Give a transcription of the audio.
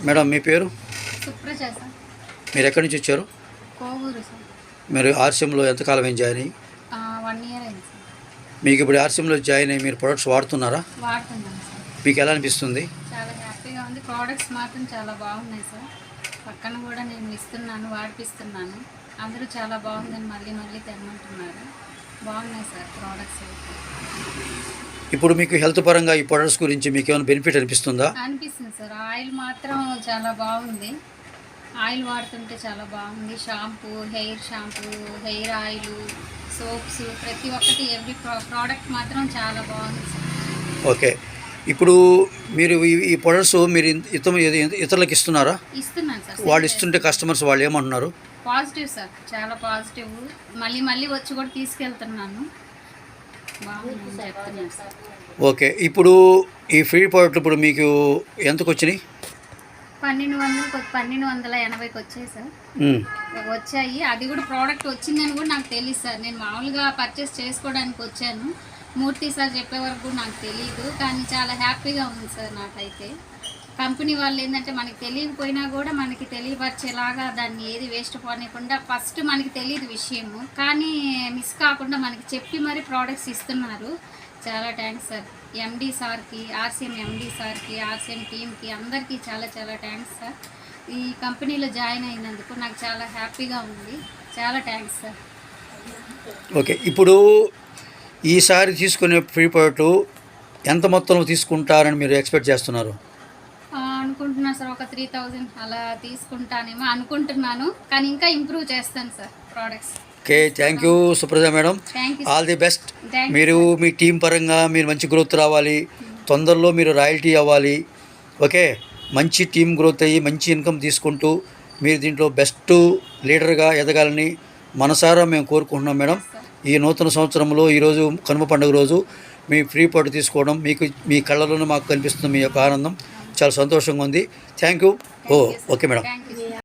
Madam మీ పేరు? Supraja sir. మీరు ఎక్కడి నుంచి వచ్చారు? కోవూరు సార్. మీరు ఆర్సీఎంలో ఎంతకాలం అయింది జాయిన్ అయ్యి? 1 ఇయర్ అయింది సార్. మీకు ఇప్పుడు ఆర్సీఎంలో జాయిన్ అయ్యి మీరు ప్రొడక్ట్స్ వాడుతున్నారా? వాడుతున్నాను సార్. మీకు ఎలా అనిపిస్తుంది? చాలా హ్యాపీగా ఉంది. ప్రోడక్ట్స్ మాత్రం చాలా బాగున్నాయి సార్. పక్కన కూడా నేను ఇస్తున్నాను, వాడిపిస్తున్నాను. అందరూ చాలా బాగుందని మళ్ళీ మళ్ళీ తెమ్మంటున్నారు. బాగున్నాయి సార్ ప్రోడక్ట్స్ అయితే. ఇప్పుడు మీకు హెల్త్ పరంగా ఈ ప్రొడక్ట్స్ గురించి మీకు ఏమైనా బెనిఫిట్ అనిపిస్తుందా? అనిపిస్తుంది సార్. ఆయిల్ మాత్రం చాలా బాగుంది. ఆయిల్ వాడుతుంటే చాలా బాగుంది. షాంపూ, హెయిర్ ఆయిల్, సోప్స్, ప్రతి ఒక్కటి ఎవ్రీ ప్రోడక్ట్ మాత్రం చాలా బాగుంది సార్. ఓకే. ఇప్పుడు మీరు ఈ ప్రొడక్ట్స్ మీరు ఇతరులకు ఇస్తున్నారా? ఇస్తున్నాను సార్. వాళ్ళు ఇస్తుంటే కస్టమర్స్ వాళ్ళు ఏమంటున్నారు? పాజిటివ్ సార్, చాలా పాజిటివ్. మళ్ళీ మళ్ళీ వచ్చి కూడా తీసుకెళ్తున్నాను. బాగుంది చెప్తున్నాను సార్. ఓకే. ఇప్పుడు ఈ ఫ్రీ ప్రోడక్ట్ ఇప్పుడు మీకు ఎంతకు వచ్చినాయి? 1280కి వచ్చాయి సార్. వచ్చాయి. అది కూడా ప్రోడక్ట్ వచ్చిందని కూడా నాకు తెలియదు సార్. నేను మామూలుగా పర్చేస్ చేసుకోవడానికి వచ్చాను. మూర్తి సార్ చెప్పే వరకు నాకు తెలియదు. కానీ చాలా హ్యాపీగా ఉంది సార్ నాకైతే. కంపెనీ వాళ్ళు ఏంటంటే మనకి తెలియకపోయినా కూడా మనకి తెలియపరిచేలాగా దాన్ని ఏది వేస్ట్ పోనీయకుండా ఫస్ట్ మనకి తెలియదు విషయము, కానీ మిస్ కాకుండా మనకి చెప్పి మరీ ప్రోడక్ట్స్ ఇస్తున్నారు. చాలా థ్యాంక్స్ సార్. ఎండి సార్కి, ఆర్సీఎం ఎండి సార్కి, ఆర్సీఎం టీమ్కి అందరికీ చాలా చాలా థ్యాంక్స్ సార్. ఈ కంపెనీలో జాయిన్ అయినందుకు నాకు చాలా హ్యాపీగా ఉంది. చాలా థ్యాంక్స్ సార్. ఓకే. ఇప్పుడు ఈసారి తీసుకునే ఫ్రీ ప్రోడక్ట్ ఎంత మొత్తంలో తీసుకుంటారని మీరు ఎక్స్పెక్ట్ చేస్తున్నారు? అనుకుంటున్నాను సార్, ఒక 3000 అలా తీసుకుంటానేమో అనుకుంటున్నాను. కానీ ఇంకా ఇంప్రూవ్ చేస్తాను sir products. Okay. Thank you Supraja madam. All the best. మీరు మీ టీం పరంగా మీరు మంచి గ్రోత్ రావాలి. తొందరలో మీరు రాయల్టీ అవ్వాలి. ఓకే. మంచి టీం గ్రోత్ అయ్యి మంచి ఇన్కమ్ తీసుకుంటూ మీరు దీంట్లో బెస్ట్ లీడర్గా ఎదగాలని మనసారా మేము కోరుకుంటున్నాం మేడం. ఈ నూతన సంవత్సరంలో ఈరోజు కనుమ పండుగ రోజు మీ ఫ్రీ ప్రోడక్ట్ తీసుకోవడం మీకు మీ కళ్ళలోనే మాకు కనిపిస్తుంది. మీ యొక్క ఆనందం చాలా సంతోషంగా ఉంది. Thank you. Okay madam.